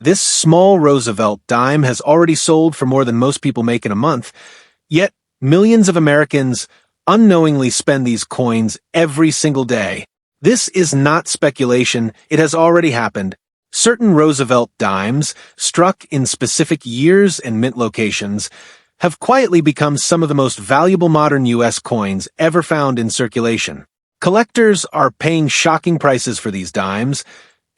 This small Roosevelt dime has already sold for more than most people make in a month, yet millions of Americans unknowingly spend these coins every single day. This is not speculation, it has already happened. Certain Roosevelt dimes, struck in specific years and mint locations, have quietly become some of the most valuable modern U.S. coins ever found in circulation. Collectors are paying shocking prices for these dimes,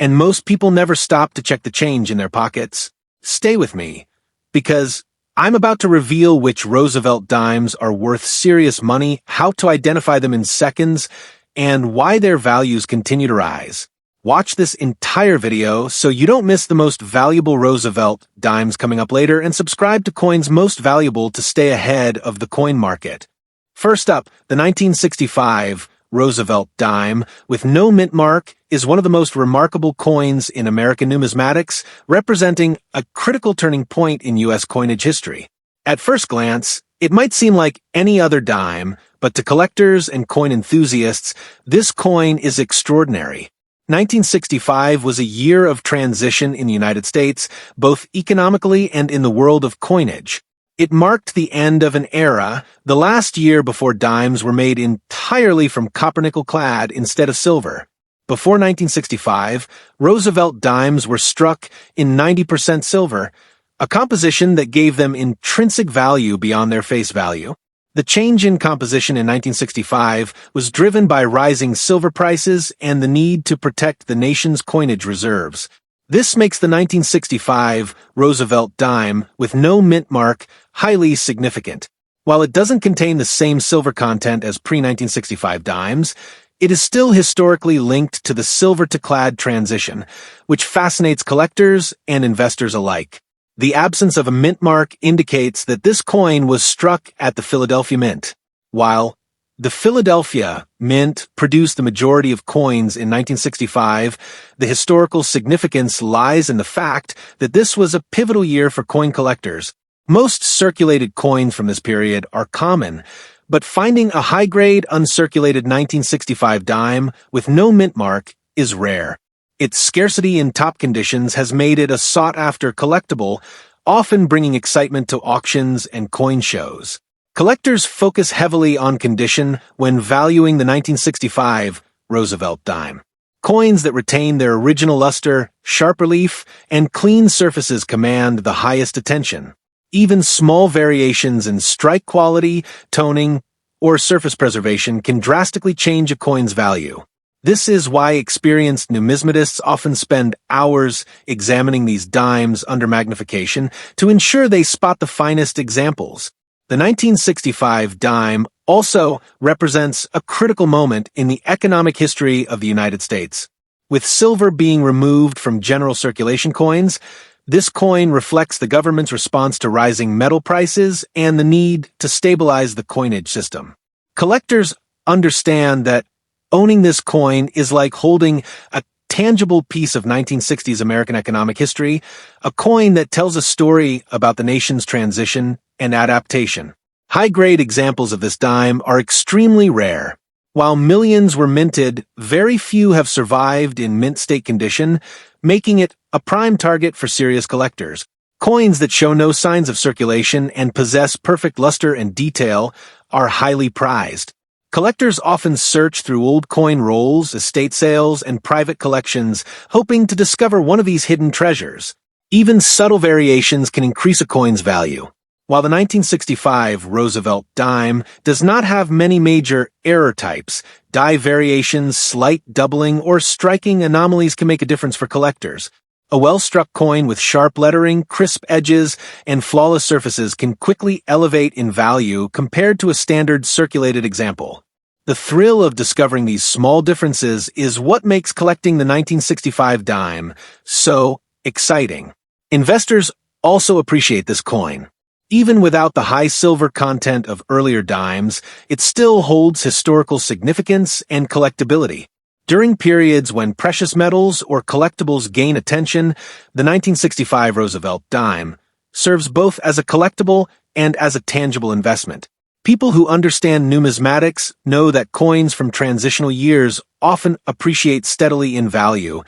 and most people never stop to check the change in their pockets. Stay with me, because I'm about to reveal which Roosevelt dimes are worth serious money, how to identify them in seconds, and why their values continue to rise. Watch this entire video so you don't miss the most valuable Roosevelt dimes coming up later, and subscribe to Coins Most Valuable to stay ahead of the coin market. First up, the 1965 Roosevelt dime, with no mint mark, is one of the most remarkable coins in American numismatics, representing a critical turning point in U.S. coinage history. At first glance, it might seem like any other dime, but to collectors and coin enthusiasts, this coin is extraordinary. 1965 was a year of transition in the United States, both economically and in the world of coinage. It marked the end of an era, the last year before dimes were made entirely from copper-nickel clad instead of silver. Before 1965, Roosevelt dimes were struck in 90% silver, a composition that gave them intrinsic value beyond their face value. The change in composition in 1965 was driven by rising silver prices and the need to protect the nation's coinage reserves. This makes the 1965 Roosevelt dime, with no mint mark, highly significant. While it doesn't contain the same silver content as pre-1965 dimes, it is still historically linked to the silver-to-clad transition, which fascinates collectors and investors alike. The absence of a mint mark indicates that this coin was struck at the Philadelphia Mint. While the Philadelphia Mint produced the majority of coins in 1965, the historical significance lies in the fact that this was a pivotal year for coin collectors. Most circulated coins from this period are common, but finding a high-grade uncirculated 1965 dime with no mint mark is rare. Its scarcity in top conditions has made it a sought-after collectible, often bringing excitement to auctions and coin shows. Collectors focus heavily on condition when valuing the 1965 Roosevelt dime. Coins that retain their original luster, sharp relief, and clean surfaces command the highest attention. Even small variations in strike quality, toning, or surface preservation can drastically change a coin's value. This is why experienced numismatists often spend hours examining these dimes under magnification to ensure they spot the finest examples. The 1965 dime also represents a critical moment in the economic history of the United States. With silver being removed from general circulation coins, this coin reflects the government's response to rising metal prices and the need to stabilize the coinage system. Collectors understand that owning this coin is like holding a tangible piece of 1960s American economic history, a coin that tells a story about the nation's transition and adaptation. High-grade examples of this dime are extremely rare. While millions were minted, very few have survived in mint state condition, making it a prime target for serious collectors. Coins that show no signs of circulation and possess perfect luster and detail are highly prized. Collectors often search through old coin rolls, estate sales, and private collections, hoping to discover one of these hidden treasures. Even subtle variations can increase a coin's value. While the 1965 Roosevelt dime does not have many major error types, die variations, slight doubling, or striking anomalies can make a difference for collectors. A well-struck coin with sharp lettering, crisp edges, and flawless surfaces can quickly elevate in value compared to a standard circulated example. The thrill of discovering these small differences is what makes collecting the 1965 dime so exciting. Investors also appreciate this coin. Even without the high silver content of earlier dimes, it still holds historical significance and collectability. During periods when precious metals or collectibles gain attention, the 1965 Roosevelt dime serves both as a collectible and as a tangible investment. People who understand numismatics know that coins from transitional years often appreciate steadily in value,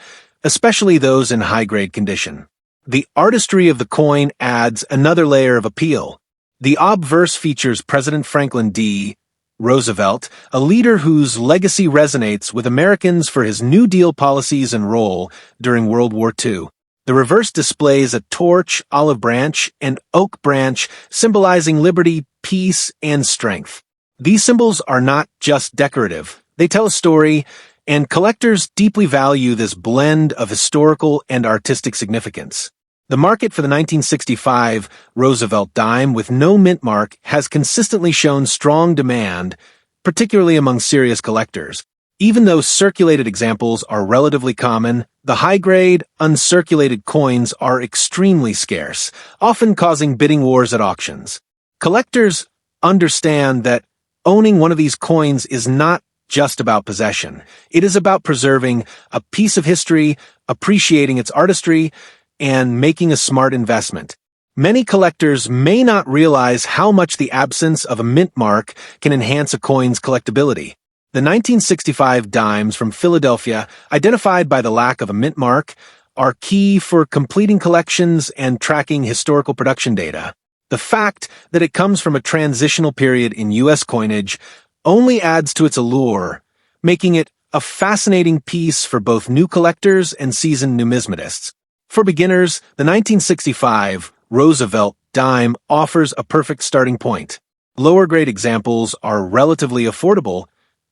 especially those in high-grade condition. The artistry of the coin adds another layer of appeal. The obverse features President Franklin D. Roosevelt, a leader whose legacy resonates with Americans for his New Deal policies and role during World War II. The reverse displays a torch, olive branch, and oak branch symbolizing liberty, peace, and strength. These symbols are not just decorative. They tell a story, and collectors deeply value this blend of historical and artistic significance. The market for the 1965 Roosevelt dime with no mint mark has consistently shown strong demand, particularly among serious collectors. Even though circulated examples are relatively common, the high-grade, uncirculated coins are extremely scarce, often causing bidding wars at auctions. Collectors understand that owning one of these coins is not just about possession. It is about preserving a piece of history, appreciating its artistry, and making a smart investment. Many collectors may not realize how much the absence of a mint mark can enhance a coin's collectability. The 1965 dimes from Philadelphia, identified by the lack of a mint mark, are key for completing collections and tracking historical production data. The fact that it comes from a transitional period in U.S. coinage only adds to its allure, making it a fascinating piece for both new collectors and seasoned numismatists. For beginners, the 1965 Roosevelt dime offers a perfect starting point. Lower-grade examples are relatively affordable,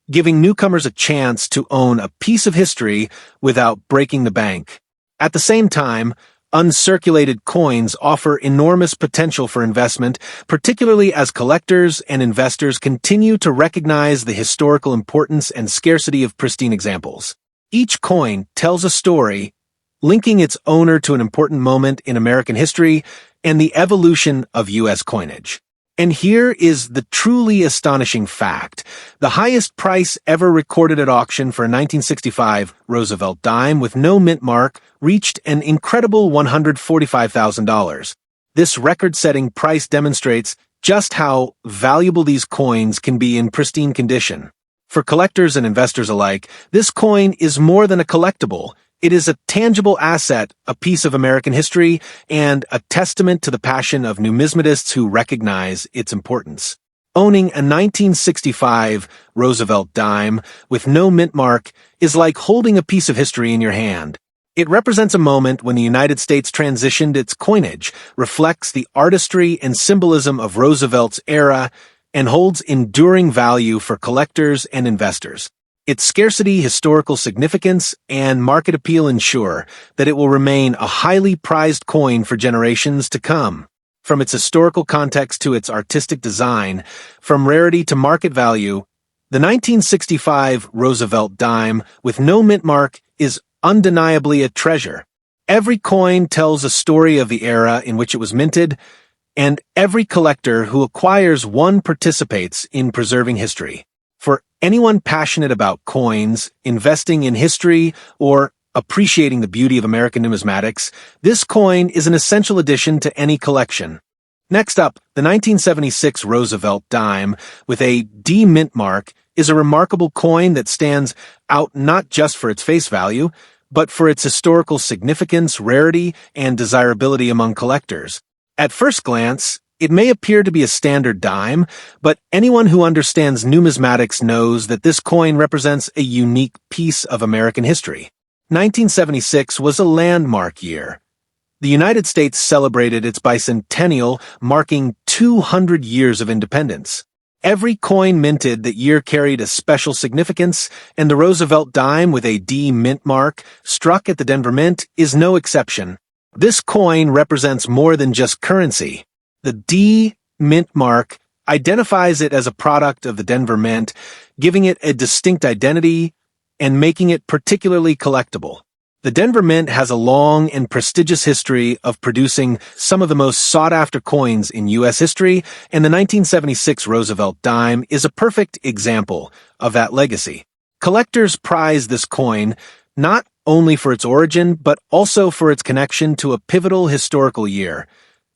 giving newcomers a chance to own a piece of history without breaking the bank. At the same time, uncirculated coins offer enormous potential for investment, particularly as collectors and investors continue to recognize the historical importance and scarcity of pristine examples. Each coin tells a story, linking its owner to an important moment in American history and the evolution of U.S. coinage. And here is the truly astonishing fact. The highest price ever recorded at auction for a 1965 Roosevelt dime with no mint mark reached an incredible $145,000. This record-setting price demonstrates just how valuable these coins can be in pristine condition. For collectors and investors alike, this coin is more than a collectible. It is a tangible asset, a piece of American history, and a testament to the passion of numismatists who recognize its importance. Owning a 1965 Roosevelt dime with no mint mark is like holding a piece of history in your hand. It represents a moment when the United States transitioned its coinage, reflects the artistry and symbolism of Roosevelt's era, and holds enduring value for collectors and investors. Its scarcity, historical significance, and market appeal ensure that it will remain a highly prized coin for generations to come. From its historical context to its artistic design, from rarity to market value, the 1965 Roosevelt dime with no mint mark is undeniably a treasure. Every coin tells a story of the era in which it was minted, and every collector who acquires one participates in preserving history. For anyone passionate about coins, investing in history, or appreciating the beauty of American numismatics, this coin is an essential addition to any collection. Next up, the 1976 Roosevelt dime with a D mint mark is a remarkable coin that stands out not just for its face value, but for its historical significance, rarity, and desirability among collectors. At first glance, it may appear to be a standard dime, but anyone who understands numismatics knows that this coin represents a unique piece of American history. 1976 was a landmark year. The United States celebrated its bicentennial, marking 200 years of independence. Every coin minted that year carried a special significance, and the Roosevelt dime with a D mint mark, struck at the Denver Mint, is no exception. This coin represents more than just currency. The D mint mark identifies it as a product of the Denver Mint, giving it a distinct identity and making it particularly collectible. The Denver Mint has a long and prestigious history of producing some of the most sought-after coins in U.S. history, and the 1976 Roosevelt dime is a perfect example of that legacy. Collectors prize this coin not only for its origin, but also for its connection to a pivotal historical year,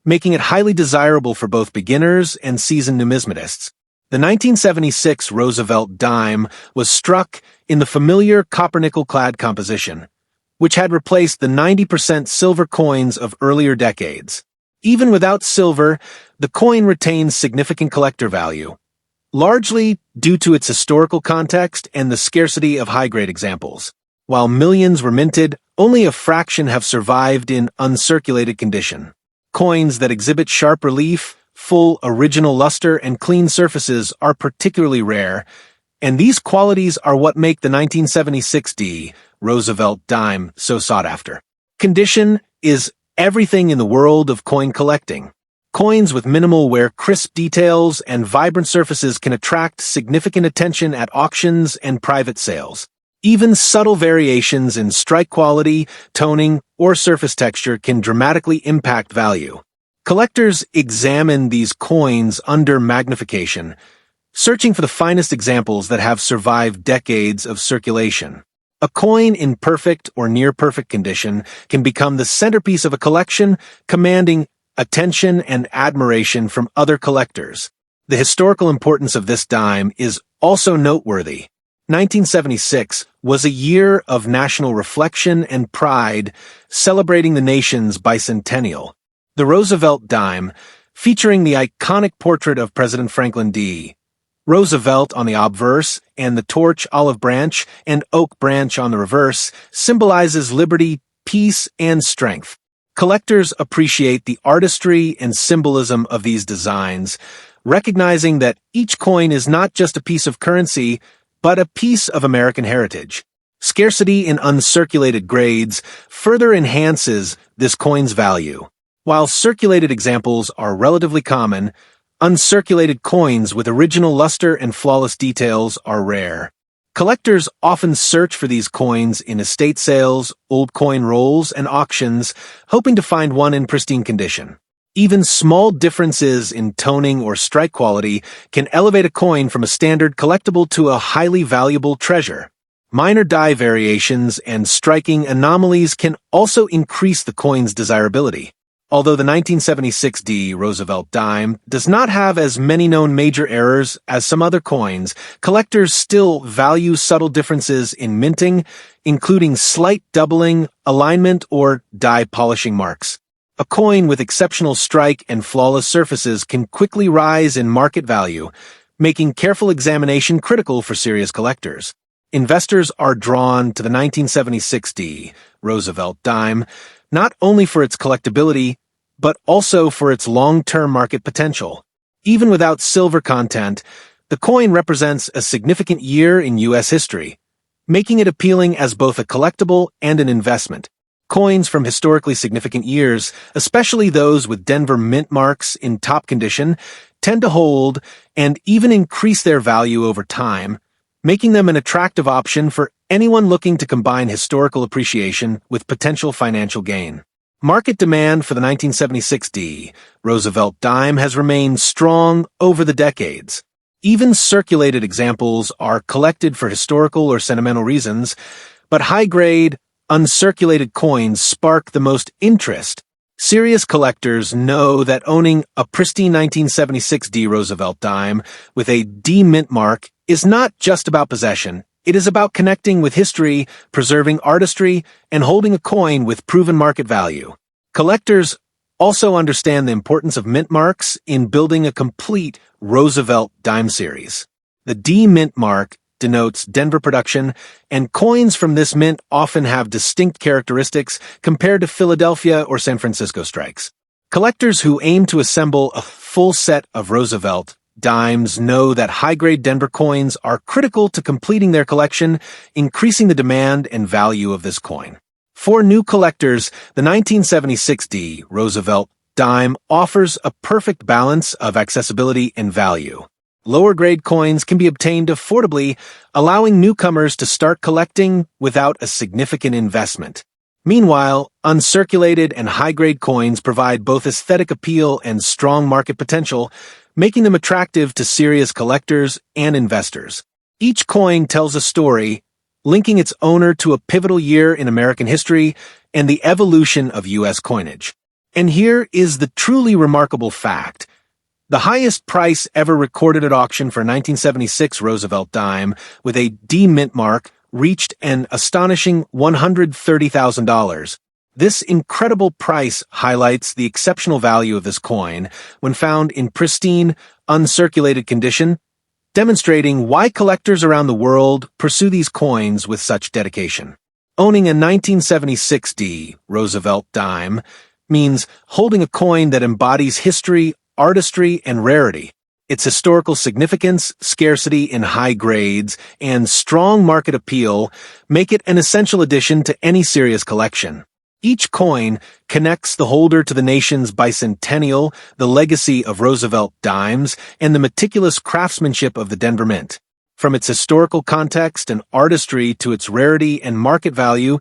making it highly desirable for both beginners and seasoned numismatists. The 1976 Roosevelt dime was struck in the familiar copper-nickel-clad composition. which had replaced the 90% silver coins of earlier decades. Even without silver, the coin retains significant collector value, largely due to its historical context and the scarcity of high-grade examples. While millions were minted, only a fraction have survived in uncirculated condition. Coins that exhibit sharp relief, full original luster, and clean surfaces are particularly rare, and these qualities are what make the 1976 Roosevelt dime so sought after. Condition is everything in the world of coin collecting. Coins with minimal wear, crisp details, and vibrant surfaces can attract significant attention at auctions and private sales. Even subtle variations in strike quality, toning, or surface texture can dramatically impact value. Collectors examine these coins under magnification, searching for the finest examples that have survived decades of circulation. A coin in perfect or near-perfect condition can become the centerpiece of a collection, commanding attention and admiration from other collectors. The historical importance of this dime is also noteworthy. 1976 was a year of national reflection and pride, celebrating the nation's bicentennial. The Roosevelt dime, featuring the iconic portrait of President Franklin D. Roosevelt on the obverse and the torch, olive branch, and oak branch on the reverse, symbolizes liberty, peace, and strength. Collectors appreciate the artistry and symbolism of these designs, recognizing that each coin is not just a piece of currency, but a piece of American heritage. Scarcity in uncirculated grades further enhances this coin's value. While circulated examples are relatively common, uncirculated coins with original luster and flawless details are rare. Collectors often search for these coins in estate sales, old coin rolls, and auctions, hoping to find one in pristine condition. Even small differences in toning or strike quality can elevate a coin from a standard collectible to a highly valuable treasure. Minor die variations and striking anomalies can also increase the coin's desirability. Although the 1976 Roosevelt dime does not have as many known major errors as some other coins, collectors still value subtle differences in minting, including slight doubling, alignment, or die polishing marks. A coin with exceptional strike and flawless surfaces can quickly rise in market value, making careful examination critical for serious collectors. Investors are drawn to the 1976 Roosevelt dime, not only for its collectability, but also for its long-term market potential. Even without silver content, the coin represents a significant year in U.S. history, making it appealing as both a collectible and an investment. Coins from historically significant years, especially those with Denver mint marks in top condition, tend to hold and even increase their value over time, making them an attractive option for anyone looking to combine historical appreciation with potential financial gain. Market demand for the 1976 Roosevelt dime has remained strong over the decades. Even circulated examples are collected for historical or sentimental reasons, but high-grade, uncirculated coins spark the most interest. Serious collectors know that owning a pristine 1976 Roosevelt dime with a D mint mark is not just about possession. It is about connecting with history, preserving artistry, and holding a coin with proven market value. Collectors also understand the importance of mint marks in building a complete Roosevelt dime series. The D mint mark denotes Denver production, and coins from this mint often have distinct characteristics compared to Philadelphia or San Francisco strikes. Collectors who aim to assemble a full set of Roosevelt dimes know that high-grade Denver coins are critical to completing their collection, increasing the demand and value of this coin. For new collectors, the 1976 Roosevelt dime offers a perfect balance of accessibility and value. Lower-grade coins can be obtained affordably, allowing newcomers to start collecting without a significant investment. Meanwhile, uncirculated and high-grade coins provide both aesthetic appeal and strong market potential, making them attractive to serious collectors and investors. Each coin tells a story, linking its owner to a pivotal year in American history and the evolution of U.S. coinage. And here is the truly remarkable fact. The highest price ever recorded at auction for a 1976 Roosevelt dime with a D mint mark reached an astonishing $130,000. This incredible price highlights the exceptional value of this coin when found in pristine, uncirculated condition, demonstrating why collectors around the world pursue these coins with such dedication. Owning a 1976 Roosevelt dime means holding a coin that embodies history, artistry, and rarity. Its historical significance, scarcity in high grades, and strong market appeal make it an essential addition to any serious collection. Each coin connects the holder to the nation's bicentennial, the legacy of Roosevelt dimes, and the meticulous craftsmanship of the Denver Mint. From its historical context and artistry to its rarity and market value,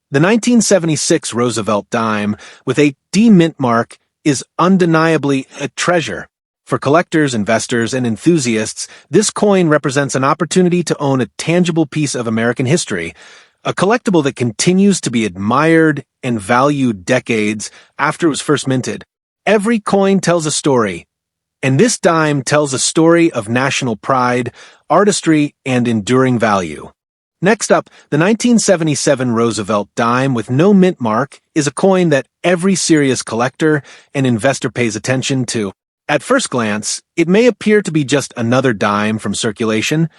the 1976 Roosevelt dime with a D mint mark is undeniably a treasure. For collectors, investors, and enthusiasts, this coin represents an opportunity to own a tangible piece of American history, a collectible that continues to be admired and valued decades after it was first minted. Every coin tells a story, and this dime tells a story of national pride, artistry, and enduring value. Next up, the 1977 Roosevelt dime with no mint mark is a coin that every serious collector and investor pays attention to. At first glance, it may appear to be just another dime from circulation,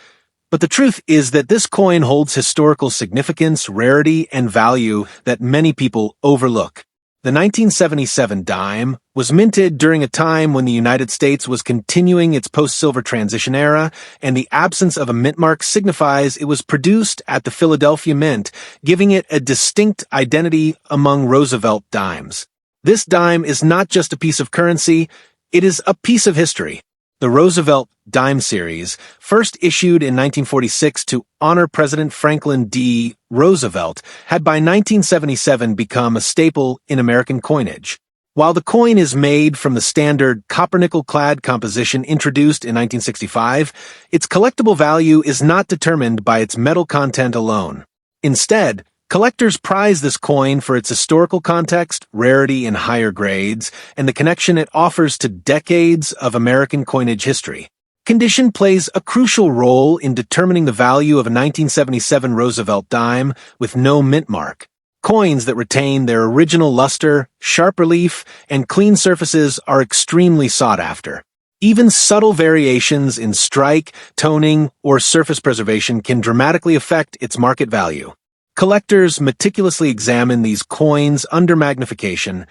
but the truth is that this coin holds historical significance, rarity, and value that many people overlook. The 1977 dime was minted during a time when the United States was continuing its post-silver transition era, and the absence of a mint mark signifies it was produced at the Philadelphia Mint, giving it a distinct identity among Roosevelt dimes. This dime is not just a piece of currency, it is a piece of history. The Roosevelt Dime Series, first issued in 1946 to honor President Franklin D. Roosevelt, had by 1977 become a staple in American coinage. While the coin is made from the standard copper-nickel-clad composition introduced in 1965, its collectible value is not determined by its metal content alone. Instead, collectors prize this coin for its historical context, rarity in higher grades, and the connection it offers to decades of American coinage history. Condition plays a crucial role in determining the value of a 1977 Roosevelt dime with no mint mark. Coins that retain their original luster, sharp relief, and clean surfaces are extremely sought after. Even subtle variations in strike, toning, or surface preservation can dramatically affect its market value. Collectors meticulously examine these coins under magnification,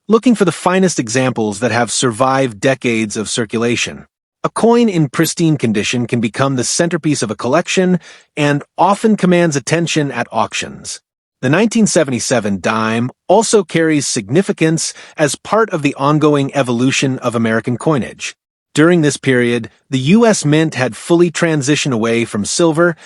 looking for the finest examples that have survived decades of circulation. A coin in pristine condition can become the centerpiece of a collection and often commands attention at auctions. The 1977 dime also carries significance as part of the ongoing evolution of American coinage. During this period, the U.S. Mint had fully transitioned away from silver,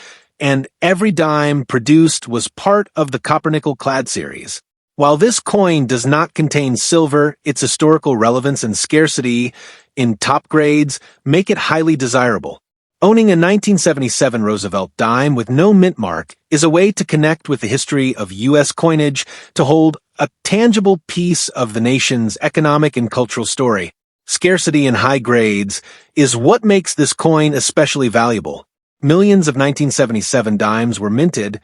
and every dime produced was part of the copper-nickel-clad series. While this coin does not contain silver, its historical relevance and scarcity in top grades make it highly desirable. Owning a 1977 Roosevelt dime with no mint mark is a way to connect with the history of U.S. coinage, to hold a tangible piece of the nation's economic and cultural story. Scarcity in high grades is what makes this coin especially valuable. Millions of 1977 dimes were minted,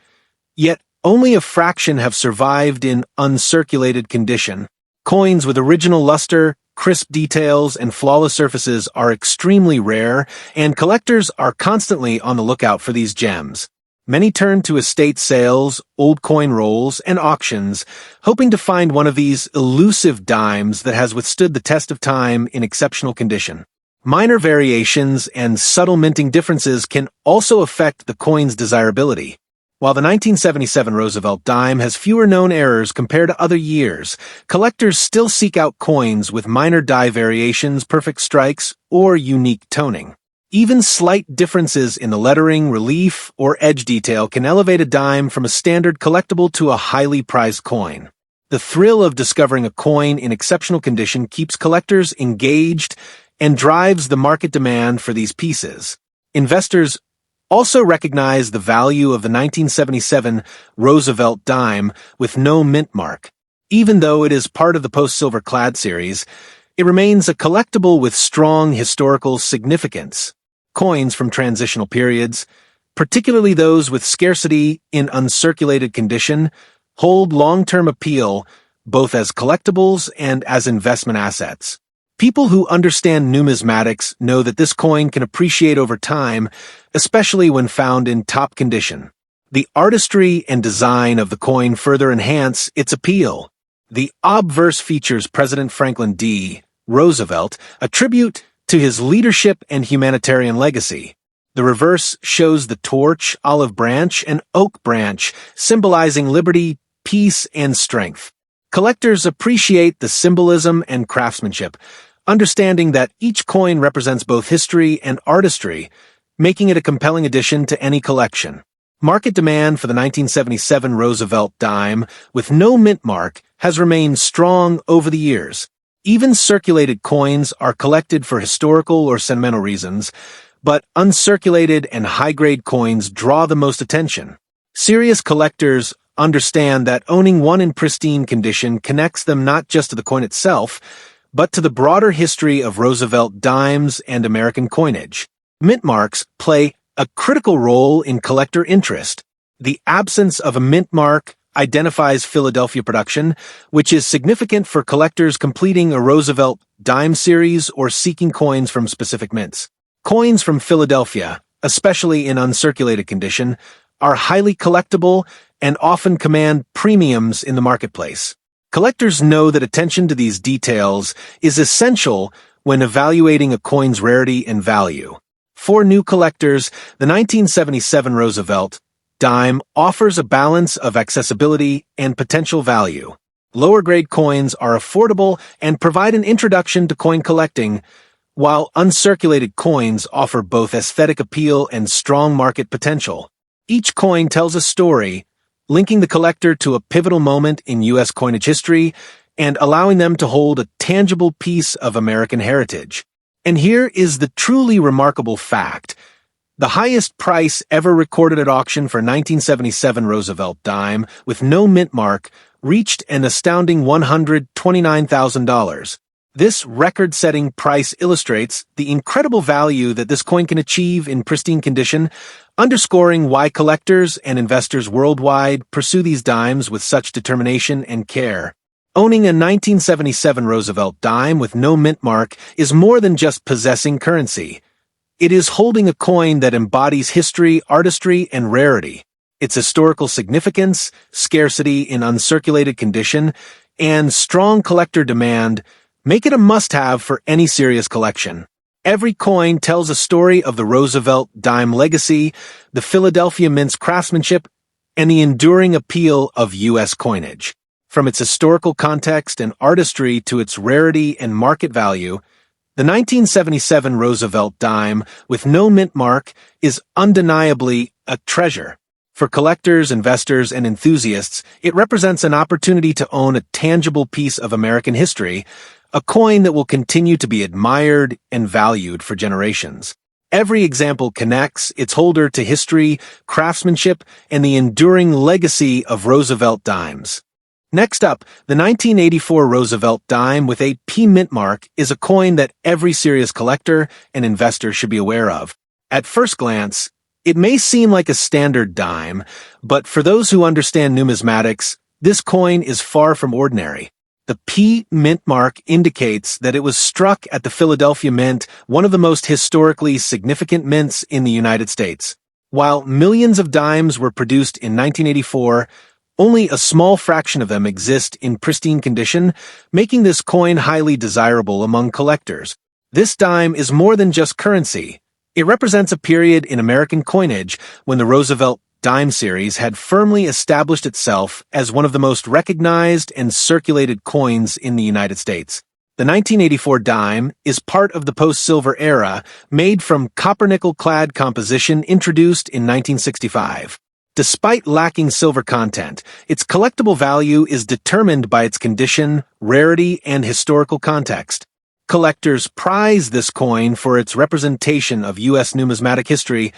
yet only a fraction have survived in uncirculated condition. Coins with original luster, crisp details, and flawless surfaces are extremely rare, and collectors are constantly on the lookout for these gems. Many turn to estate sales, old coin rolls, and auctions, hoping to find one of these elusive dimes that has withstood the test of time in exceptional condition. Minor variations and subtle minting differences can also affect the coin's desirability. While the 1977 Roosevelt dime has fewer known errors compared to other years, collectors still seek out coins with minor die variations, perfect strikes, or unique toning. Even slight differences in the lettering, relief, or edge detail can elevate a dime from a standard collectible to a highly prized coin. The thrill of discovering a coin in exceptional condition keeps collectors engaged and drives the market demand for these pieces. Investors also recognize the value of the 1977 Roosevelt dime with no mint mark. Even though it is part of the post-silver clad series, it remains a collectible with strong historical significance. Coins from transitional periods, particularly those with scarcity in uncirculated condition, hold long-term appeal both as collectibles and as investment assets. People who understand numismatics know that this coin can appreciate over time, especially when found in top condition. The artistry and design of the coin further enhance its appeal. The obverse features President Franklin D. Roosevelt, a tribute to his leadership and humanitarian legacy. The reverse shows the torch, olive branch, and oak branch, symbolizing liberty, peace, and strength. Collectors appreciate the symbolism and craftsmanship, understanding that each coin represents both history and artistry, making it a compelling addition to any collection. Market demand for the 1977 Roosevelt dime, with no mint mark, has remained strong over the years. Even circulated coins are collected for historical or sentimental reasons, but uncirculated and high-grade coins draw the most attention. Serious collectors understand that owning one in pristine condition connects them not just to the coin itself, but to the broader history of Roosevelt dimes and American coinage. Mint marks play a critical role in collector interest. The absence of a mint mark identifies Philadelphia production, which is significant for collectors completing a Roosevelt dime series or seeking coins from specific mints. Coins from Philadelphia, especially in uncirculated condition, are highly collectible and often command premiums in the marketplace. Collectors know that attention to these details is essential when evaluating a coin's rarity and value. For new collectors, the 1977 Roosevelt dime offers a balance of accessibility and potential value. Lower-grade coins are affordable and provide an introduction to coin collecting, while uncirculated coins offer both aesthetic appeal and strong market potential. Each coin tells a story, linking the collector to a pivotal moment in U.S. coinage history and allowing them to hold a tangible piece of American heritage. And here is the truly remarkable fact. The highest price ever recorded at auction for 1977 Roosevelt dime, with no mint mark, reached an astounding $129,000. This record-setting price illustrates the incredible value that this coin can achieve in pristine condition, underscoring why collectors and investors worldwide pursue these dimes with such determination and care. Owning a 1977 Roosevelt dime with no mint mark is more than just possessing currency. It is holding a coin that embodies history, artistry, and rarity. Its historical significance, scarcity in uncirculated condition, and strong collector demand make it a must-have for any serious collection. Every coin tells a story of the Roosevelt dime legacy, the Philadelphia Mint's craftsmanship, and the enduring appeal of U.S. coinage. From its historical context and artistry to its rarity and market value, the 1977 Roosevelt dime, with no mint mark, is undeniably a treasure. For collectors, investors, and enthusiasts, it represents an opportunity to own a tangible piece of American history, a coin that will continue to be admired and valued for generations. Every example connects its holder to history, craftsmanship, and the enduring legacy of Roosevelt dimes. Next up, the 1984 Roosevelt dime with a P mint mark is a coin that every serious collector and investor should be aware of. At first glance, it may seem like a standard dime, but for those who understand numismatics, this coin is far from ordinary. The P mint mark indicates that it was struck at the Philadelphia Mint, one of the most historically significant mints in the United States. While millions of dimes were produced in 1984, only a small fraction of them exist in pristine condition, making this coin highly desirable among collectors. This dime is more than just currency. It represents a period in American coinage when the Roosevelt dime series had firmly established itself as one of the most recognized and circulated coins in the United States. The 1984 dime is part of the post-silver era, made from copper-nickel-clad composition introduced in 1965. Despite lacking silver content, its collectible value is determined by its condition, rarity, and historical context. Collectors prize this coin for its representation of U.S. numismatic history,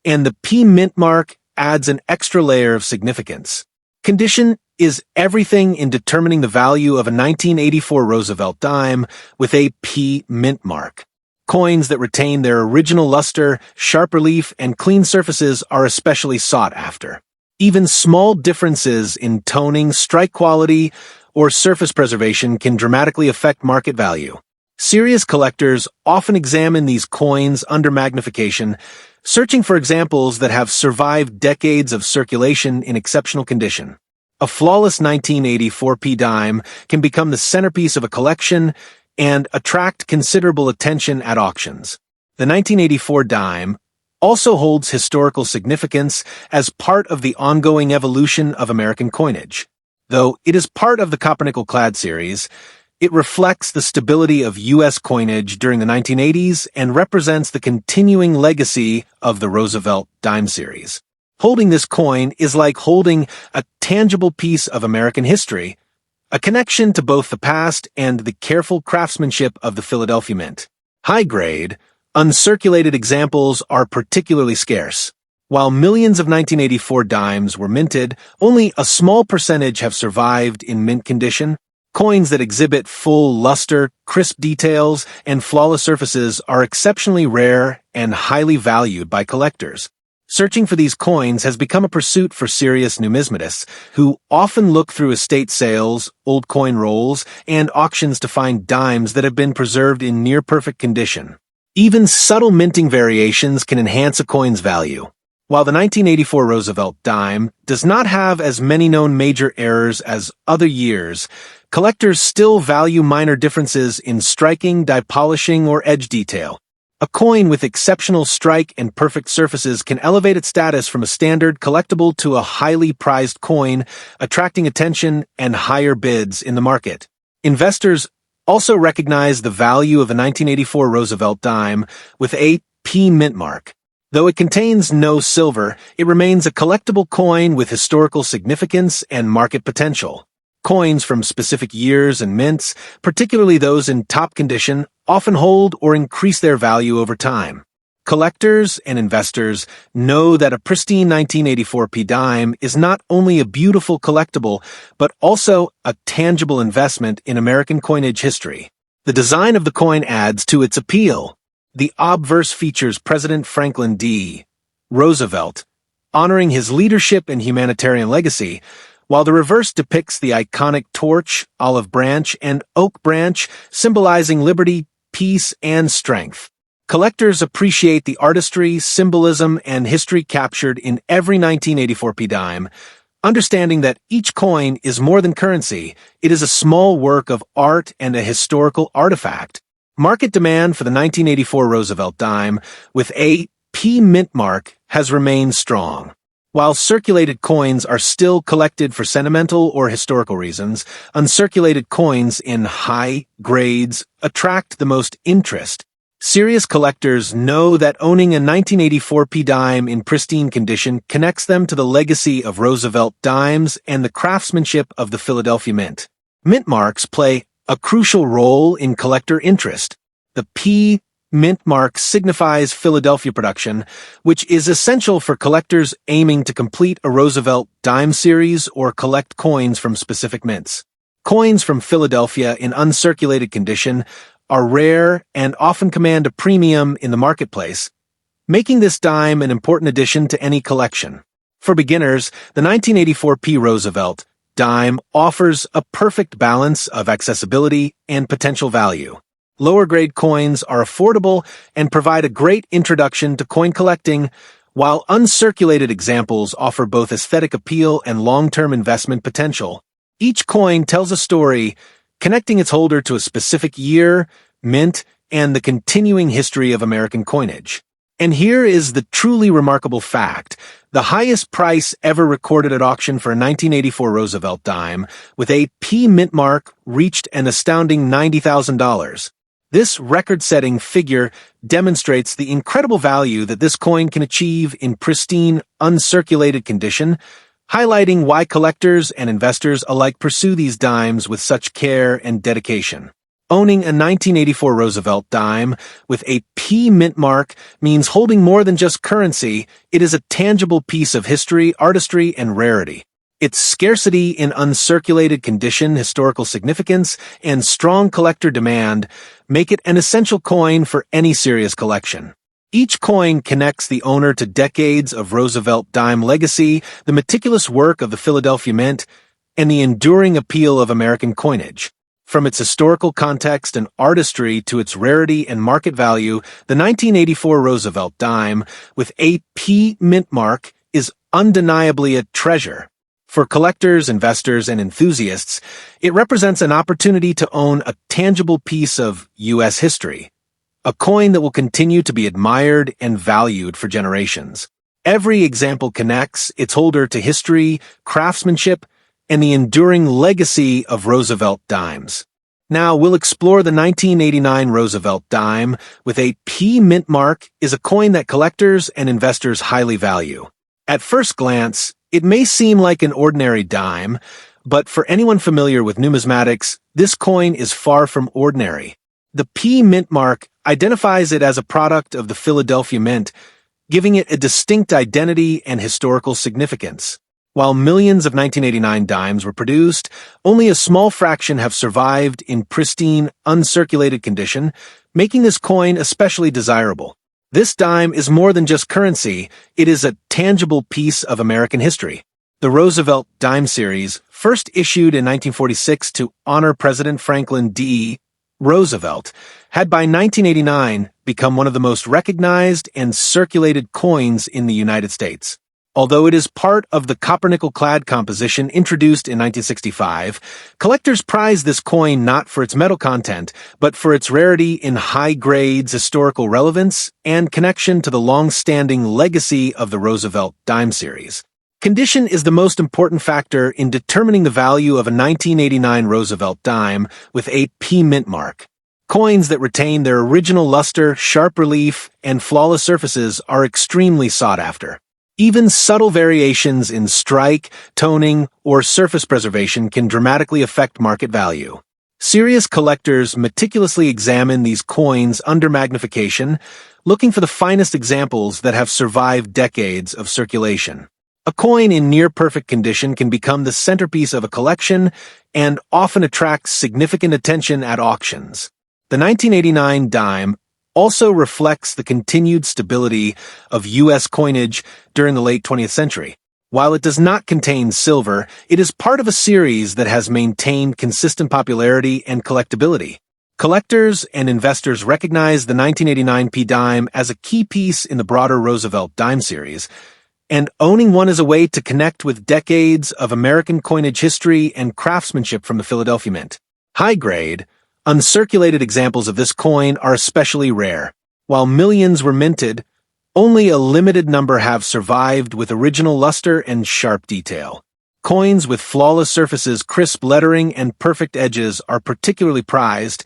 and the P mint mark adds an extra layer of significance. Condition is everything in determining the value of a 1984 Roosevelt dime with a P mint mark. Coins that retain their original luster, sharp relief, and clean surfaces are especially sought after. Even small differences in toning, strike quality, or surface preservation can dramatically affect market value. Serious collectors often examine these coins under magnification, searching for examples that have survived decades of circulation in exceptional condition. A flawless 1984p dime can become the centerpiece of a collection and attract considerable attention at auctions. The 1984 dime also holds historical significance as part of the ongoing evolution of American coinage. Though it is part of the copper-nickel-clad series, it reflects the stability of U.S. coinage during the 1980s and represents the continuing legacy of the Roosevelt dime series. Holding this coin is like holding a tangible piece of American history, a connection to both the past and the careful craftsmanship of the Philadelphia Mint. High-grade, uncirculated examples are particularly scarce. While millions of 1984 dimes were minted, only a small percentage have survived in mint condition. Coins that exhibit full luster, crisp details, and flawless surfaces are exceptionally rare and highly valued by collectors. Searching for these coins has become a pursuit for serious numismatists, who often look through estate sales, old coin rolls, and auctions to find dimes that have been preserved in near-perfect condition. Even subtle minting variations can enhance a coin's value. While the 1984 Roosevelt dime does not have as many known major errors as other years, collectors still value minor differences in striking, die polishing, or edge detail. A coin with exceptional strike and perfect surfaces can elevate its status from a standard collectible to a highly prized coin, attracting attention and higher bids in the market. Investors also recognize the value of the 1984 Roosevelt dime with a P mint mark. Though it contains no silver, it remains a collectible coin with historical significance and market potential. Coins from specific years and mints, particularly those in top condition, often hold or increase their value over time. Collectors and investors know that a pristine 1984p dime is not only a beautiful collectible, but also a tangible investment in American coinage history. The design of the coin adds to its appeal. The obverse features President Franklin D. Roosevelt, honoring his leadership and humanitarian legacy, while the reverse depicts the iconic torch, olive branch, and oak branch, symbolizing liberty, peace, and strength. Collectors appreciate the artistry, symbolism, and history captured in every 1984p dime, understanding that each coin is more than currency. It is a small work of art and a historical artifact. Market demand for the 1984 Roosevelt dime with a P mint mark has remained strong. While circulated coins are still collected for sentimental or historical reasons, uncirculated coins in high grades attract the most interest. Serious collectors know that owning a 1984p dime in pristine condition connects them to the legacy of Roosevelt dimes and the craftsmanship of the Philadelphia Mint. Mint marks play a crucial role in collector interest. The P mint mark signifies Philadelphia production, which is essential for collectors aiming to complete a Roosevelt dime series or collect coins from specific mints. Coins from Philadelphia in uncirculated condition are rare and often command a premium in the marketplace, making this dime an important addition to any collection. For beginners, the 1984p Roosevelt dime offers a perfect balance of accessibility and potential value. Lower-grade coins are affordable and provide a great introduction to coin collecting, while uncirculated examples offer both aesthetic appeal and long-term investment potential. Each coin tells a story, connecting its holder to a specific year, mint, and the continuing history of American coinage. And here is the truly remarkable fact. The highest price ever recorded at auction for a 1984 Roosevelt dime with a P mint mark reached an astounding $90,000. This record-setting figure demonstrates the incredible value that this coin can achieve in pristine, uncirculated condition, highlighting why collectors and investors alike pursue these dimes with such care and dedication. Owning a 1984 Roosevelt dime with a P mint mark means holding more than just currency. It is a tangible piece of history, artistry, and rarity. Its scarcity in uncirculated condition, historical significance, and strong collector demand make it an essential coin for any serious collection. Each coin connects the owner to decades of Roosevelt dime legacy, the meticulous work of the Philadelphia Mint, and the enduring appeal of American coinage. From its historical context and artistry to its rarity and market value, the 1984 Roosevelt dime, with a P mint mark, is undeniably a treasure. For collectors, investors, and enthusiasts, it represents an opportunity to own a tangible piece of U.S. history, a coin that will continue to be admired and valued for generations. Every example connects its holder to history, craftsmanship, and the enduring legacy of Roosevelt dimes. Now, we'll explore the 1989 Roosevelt dime, with a P mint mark, is a coin that collectors and investors highly value. At first glance, it may seem like an ordinary dime, but for anyone familiar with numismatics, this coin is far from ordinary. The P mint mark identifies it as a product of the Philadelphia Mint, giving it a distinct identity and historical significance. While millions of 1989 dimes were produced, only a small fraction have survived in pristine, uncirculated condition, making this coin especially desirable. This dime is more than just currency, it is a tangible piece of American history. The Roosevelt dime series, first issued in 1946 to honor President Franklin D. Roosevelt, had by 1989 become one of the most recognized and circulated coins in the United States. Although it is part of the copper-nickel-clad composition introduced in 1965, collectors prize this coin not for its metal content, but for its rarity in high grades, historical relevance, and connection to the long-standing legacy of the Roosevelt dime series. Condition is the most important factor in determining the value of a 1989 Roosevelt dime with a P mint mark. Coins that retain their original luster, sharp relief, and flawless surfaces are extremely sought after. Even subtle variations in strike, toning, or surface preservation can dramatically affect market value. Serious collectors meticulously examine these coins under magnification, looking for the finest examples that have survived decades of circulation. A coin in near-perfect condition can become the centerpiece of a collection and often attracts significant attention at auctions. The 1989 dime also reflects the continued stability of U.S. coinage during the late 20th century. While it does not contain silver, it is part of a series that has maintained consistent popularity and collectability. Collectors and investors recognize the 1989 P dime as a key piece in the broader Roosevelt dime series, and owning one is a way to connect with decades of American coinage history and craftsmanship from the Philadelphia Mint. High-grade, uncirculated examples of this coin are especially rare. While millions were minted, only a limited number have survived with original luster and sharp detail. Coins with flawless surfaces, crisp lettering, and perfect edges are particularly prized,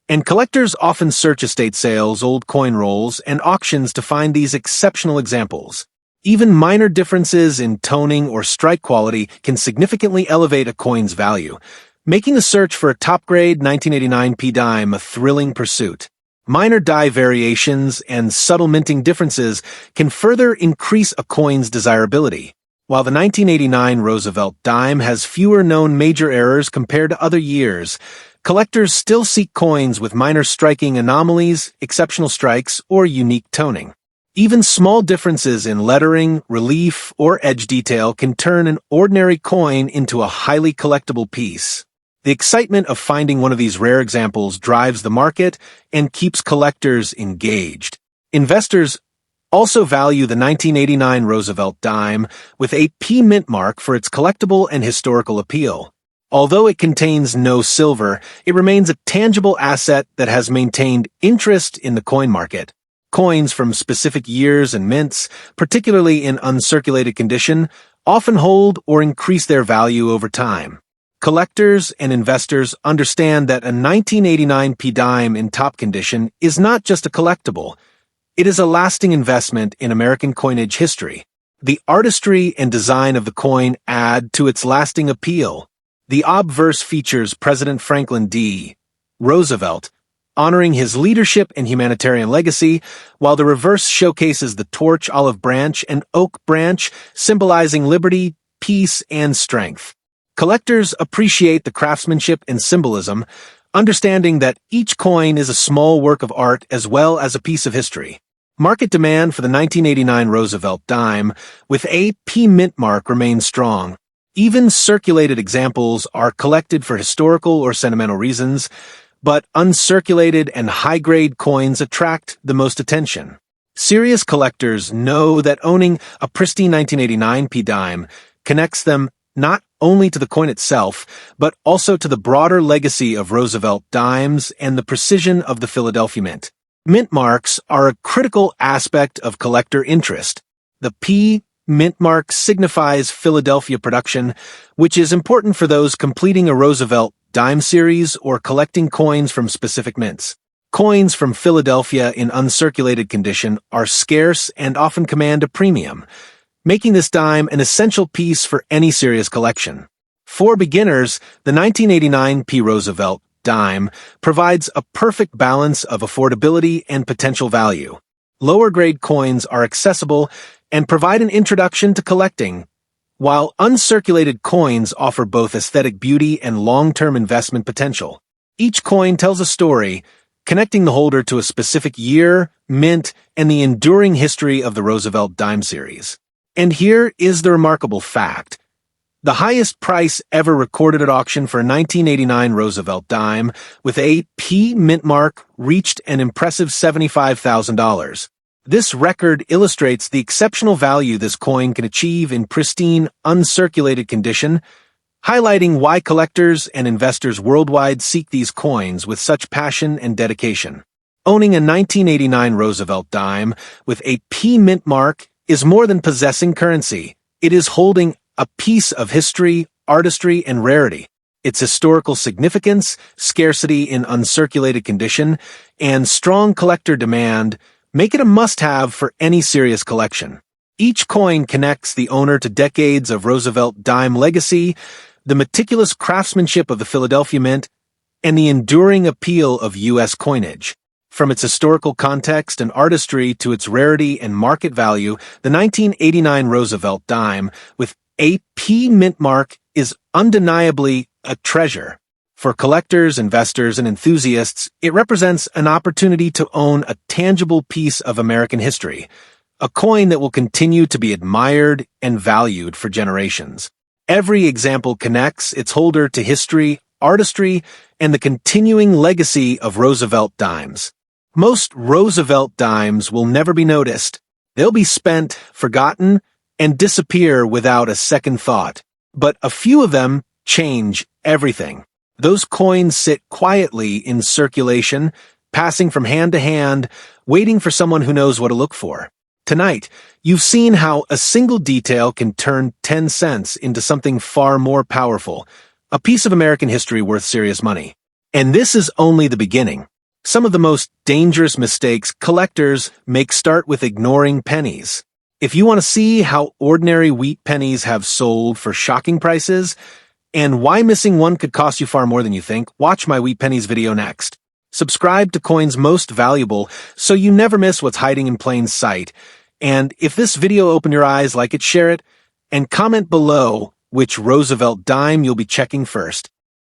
and collectors often search estate sales, old coin rolls, and auctions to find these exceptional examples. Even minor differences in toning or strike quality can significantly elevate a coin's value, making the search for a top-grade 1989 P dime a thrilling pursuit. Minor die variations and subtle minting differences can further increase a coin's desirability. While the 1989 Roosevelt dime has fewer known major errors compared to other years, collectors still seek coins with minor striking anomalies, exceptional strikes, or unique toning. Even small differences in lettering, relief, or edge detail can turn an ordinary coin into a highly collectible piece. The excitement of finding one of these rare examples drives the market and keeps collectors engaged. Investors also value the 1989 Roosevelt dime with a P mint mark for its collectible and historical appeal. Although it contains no silver, it remains a tangible asset that has maintained interest in the coin market. Coins from specific years and mints, particularly in uncirculated condition, often hold or increase their value over time. Collectors and investors understand that a 1989 P dime in top condition is not just a collectible, it is a lasting investment in American coinage history. The artistry and design of the coin add to its lasting appeal. The obverse features President Franklin D. Roosevelt, honoring his leadership and humanitarian legacy, while the reverse showcases the torch, olive branch, and oak branch, symbolizing liberty, peace and strength. Collectors appreciate the craftsmanship and symbolism, understanding that each coin is a small work of art as well as a piece of history. Market demand for the 1989 Roosevelt dime with a P mint mark remains strong. Even circulated examples are collected for historical or sentimental reasons, but uncirculated and high-grade coins attract the most attention. Serious collectors know that owning a pristine 1989 P dime connects them not only to the coin itself, but also to the broader legacy of Roosevelt dimes and the precision of the Philadelphia Mint. Mint marks are a critical aspect of collector interest. The P mint mark signifies Philadelphia production, which is important for those completing a Roosevelt dime series or collecting coins from specific mints. Coins from Philadelphia in uncirculated condition are scarce and often command a premium, making this dime an essential piece for any serious collection. For beginners, the 1989 P. Roosevelt dime provides a perfect balance of affordability and potential value. Lower-grade coins are accessible and provide an introduction to collecting, while uncirculated coins offer both aesthetic beauty and long-term investment potential. Each coin tells a story, connecting the holder to a specific year, mint, and the enduring history of the Roosevelt dime series. And here is the remarkable fact. The highest price ever recorded at auction for a 1989 Roosevelt dime with a P mint mark reached an impressive $75,000. This record illustrates the exceptional value this coin can achieve in pristine, uncirculated condition, highlighting why collectors and investors worldwide seek these coins with such passion and dedication. Owning a 1989 Roosevelt dime with a P mint mark is more than possessing currency. It is holding a piece of history, artistry, and rarity. Its historical significance, scarcity in uncirculated condition, and strong collector demand make it a must-have for any serious collection. Each coin connects the owner to decades of Roosevelt dime legacy, the meticulous craftsmanship of the Philadelphia Mint, and the enduring appeal of U.S. coinage. From its historical context and artistry to its rarity and market value, the 1989 Roosevelt dime with a P mint mark is undeniably a treasure. For collectors, investors, and enthusiasts, it represents an opportunity to own a tangible piece of American history, a coin that will continue to be admired and valued for generations. Every example connects its holder to history, artistry, and the continuing legacy of Roosevelt dimes. Most Roosevelt dimes will never be noticed. They'll be spent, forgotten, and disappear without a second thought. But a few of them change everything. Those coins sit quietly in circulation, passing from hand to hand, waiting for someone who knows what to look for. Tonight, you've seen how a single detail can turn 10 cents into something far more powerful, a piece of American history worth serious money. And this is only the beginning. Some of the most dangerous mistakes collectors make start with ignoring pennies. If you want to see how ordinary wheat pennies have sold for shocking prices, and why missing one could cost you far more than you think, watch my Wheat Pennies video next. Subscribe to Coins Most Valuable so you never miss what's hiding in plain sight. And if this video opened your eyes, like it, share it, and comment below which Roosevelt dime you'll be checking first.